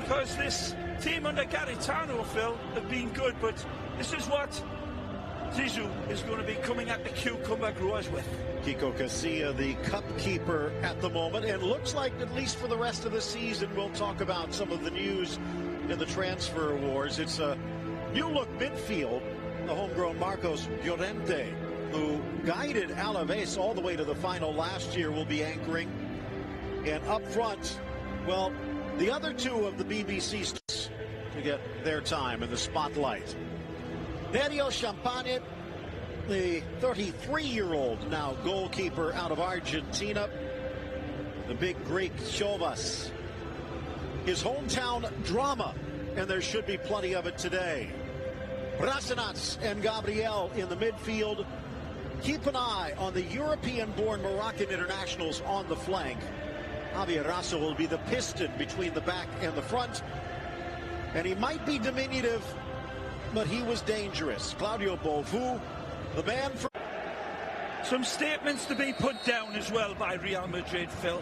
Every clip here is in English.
because this team under Garitano, Phil, have been good, but this is what Zizou is going to be coming at the cucumber growers with. Kiko Casilla, the cup keeper at the moment, and looks like, at least for the rest of the season, we'll talk about some of the news in the transfer wars. It's a new-look midfield. The homegrown Marcos Llorente, who guided Alaves all the way to the final last year, will be anchoring. And up front, well, the other two of the BBC stars to get their time in the spotlight. Dario Champagne, the 33-year-old now goalkeeper out of Argentina. The big Greek Chovas. His hometown drama, and there should be plenty of it today. Brasinats and Gabriel in the midfield. Keep an eye on the European-born Moroccan internationals on the flank. Javier Rasso will be the piston between the back and the front. And he might be diminutive, but he was dangerous. Claudio Bovu, the man for... Some statements to be put down as well by Real Madrid, Phil.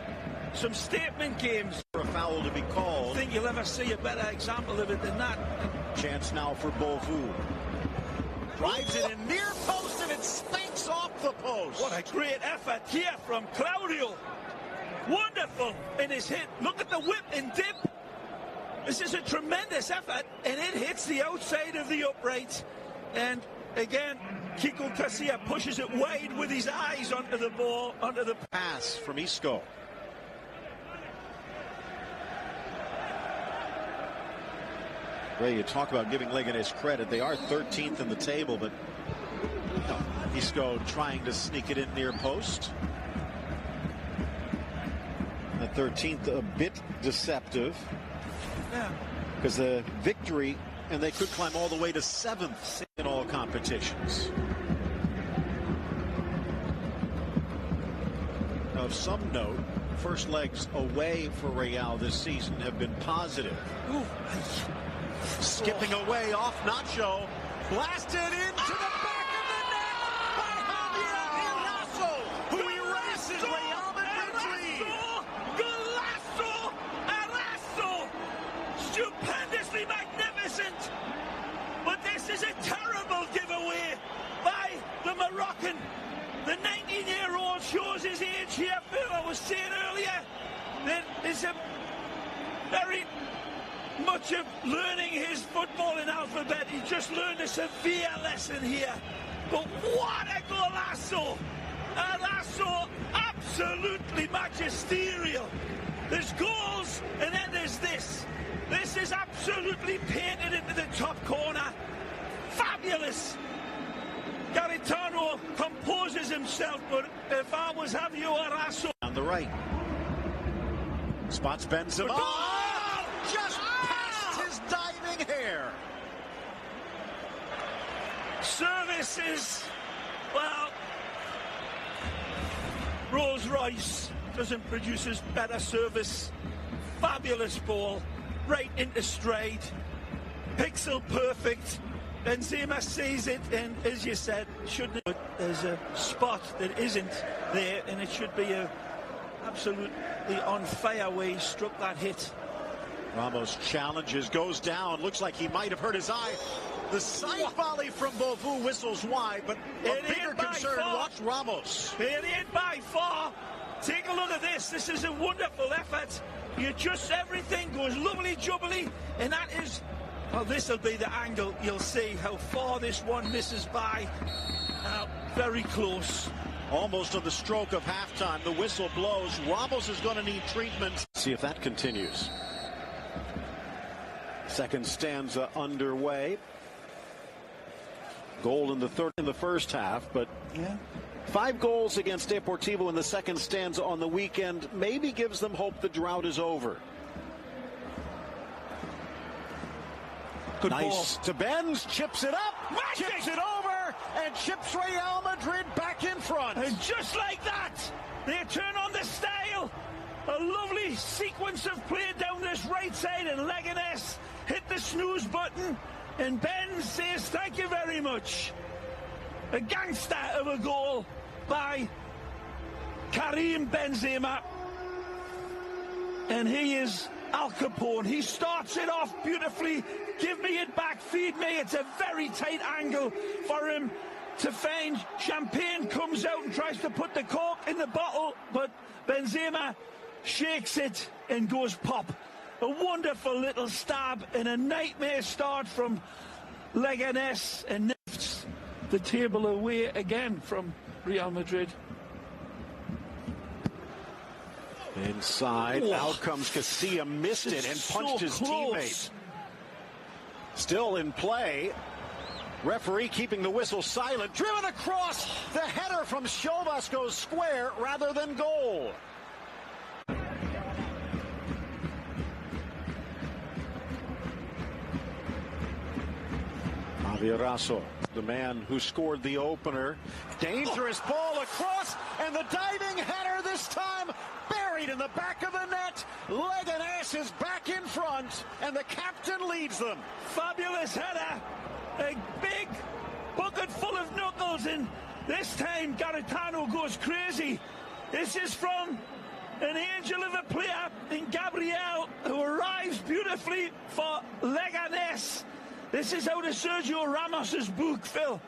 Some statement games. For a foul to be called. I think you'll ever see a better example of it than that. Chance now for Bovu. Drives it in near post and it spanks off the post. What a great effort here from Claudio. Wonderful in his hit. Look at the whip and dip. This is a tremendous effort, and it hits the outside of the upright. And again, Kiko Casilla pushes it wide with his eyes onto the ball, onto the pass from Isco. Ray, you talk about giving Leganes credit. They are 13th in the table, but Isco trying to sneak it in near post. The 13th a bit deceptive. Yeah. Because the victory, and they could climb all the way to 7th in all competitions. Of some note, first legs away for Real this season have been positive. Ooh. Skipping away off Nacho, blasted into the back of the net by Javier Rasso, who erases Real Madrid's lead. Golazo! Stupendously magnificent! But this is a terrible giveaway by the Moroccan. The 19-year-old shows his age here, Phil. I was saying earlier that there's a very much of learning his footballing alphabet. He just learned a severe lesson here. But what a golazo! A lasso absolutely magisterial. There's goals, and then there's this. This is absolutely painted into the top corner. Fabulous. Garitano composes himself, but if I was Javier Rasso... On the right. Spots Benzema. Oh, just past his diving hair. Service is, well, Rolls Royce doesn't produce as better service. Fabulous ball, right into stride, pixel perfect. Benzema sees it, and as you said, shouldn't it? There's a spot that isn't there, and it should be a absolutely on fire way he struck that hit. Ramos challenges, goes down, looks like he might have hurt his eye. The side volley from Bovu whistles wide, but a bigger concern, watch Ramos. It ain't by far. Take a look at this. This is a wonderful effort. You adjust everything, goes lovely jubbly, and that is, well, this will be the angle. You'll see how far this one misses by. Very close. Almost on the stroke of halftime. The whistle blows. Ramos is going to need treatment. See if that continues. Second stanza underway. Goal in the first half, but yeah. 5 goals against Deportivo in the second stanza on the weekend maybe gives them hope the drought is over. Good nice ball. To Benz, chips it up, chips it over, and chips Real Madrid back in front. And just like that, they turn on the style. A lovely sequence of play down this right side, and Leganes hit the snooze button, and Ben says thank you very much. A gangster of a goal by Karim Benzema, and he is Al Capone. He starts it off beautifully. Give me it back, feed me. It's a very tight angle for him to find. Champagne comes out and tries to put the cork in the bottle, but Benzema shakes it and goes pop. A wonderful little stab and a nightmare start from Leganes, and lifts the table away again from Real Madrid. Inside, out comes Casilla, missed it and punched his teammate. Still in play. Referee keeping the whistle silent. Driven across. The header from Chauvas goes square rather than goal. Raso, the man who scored the opener. Dangerous ball across, and the diving header this time buried in the back of the net. Leganes is back in front, and the captain leads them. Fabulous header. A big bucket full of knuckles, and this time Garitano goes crazy. This is from an angel of a player in Gabriel, who arrives beautifully for Leganes. This is out of Sergio Ramos's book, Phil.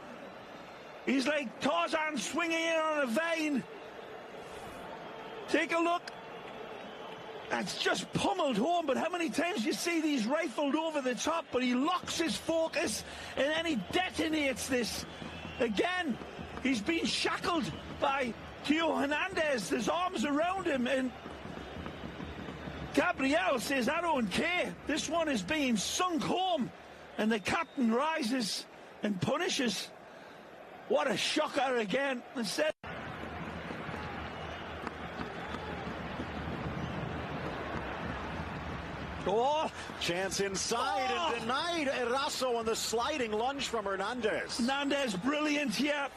He's like Tarzan swinging in on a vine. Take a look. That's just pummeled home, but how many times do you see these rifled over the top? But he locks his focus, and then he detonates this. Again, he's been shackled by Theo Hernandez. There's arms around him, and Gabriel says, I don't care. This one is being sunk home. And the captain rises and punishes. What a shocker again. Oh, chance inside and denied. Eraso on the sliding lunge from Hernandez. Hernandez brilliant here.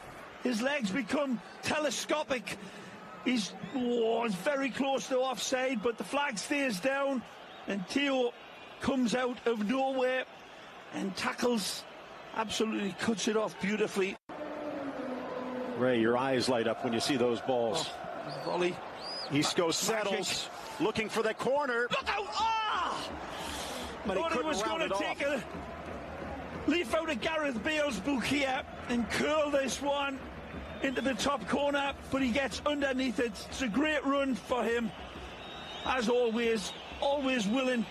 His legs become telescopic. He's very close to offside, but the flag stays down, and Theo comes out of nowhere and tackles, absolutely cuts it off beautifully. Ray, your eyes light up when you see those balls. Volley. Isco settles, looking for the corner. Look out! Ah! Thought he was going to take a leaf out of Gareth Bale's book here and curl this one into the top corner, but he gets underneath it. It's a great run for him, as always willing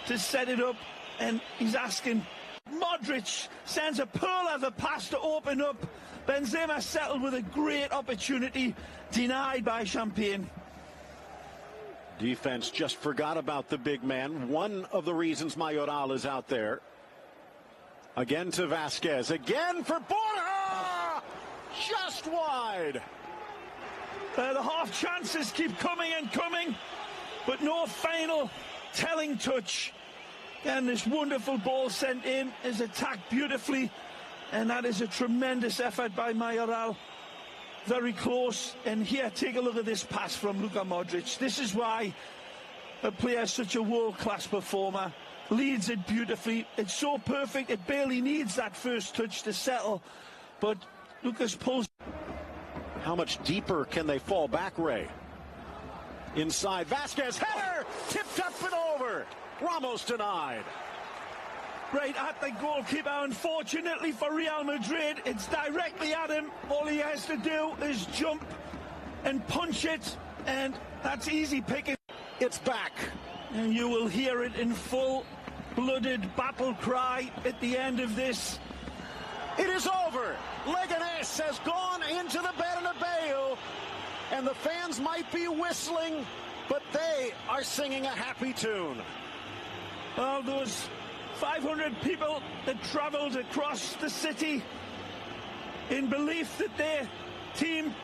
to set it up, and he's asking. Modric sends a pearl of a pass to open up. Benzema settled with a great opportunity, denied by Champagne. Defense just forgot about the big man. One of the reasons Mayoral is out there. Again to Vasquez. Again for Borja! Just wide. The half chances keep coming and coming, but no final telling touch. And this wonderful ball sent in is attacked beautifully, and that is a tremendous effort by Mayoral. Very close, and here, take a look at this pass from Luka Modric. This is why a player is such a world-class performer. Leads it beautifully. It's so perfect, it barely needs that first touch to settle, but Lucas pulls. How much deeper can they fall back, Ray? Inside, Vasquez, header, tipped up and over. Ramos denied. Right at the goalkeeper. Unfortunately for Real Madrid, it's directly at him. All he has to do is jump and punch it, and that's easy picking. It's back. And you will hear it in full-blooded battle cry at the end of this. It is over. Leganes has gone into the Bernabeu, and the fans might be whistling, but they are singing a happy tune. Well, those 500 people that traveled across the city in belief that their team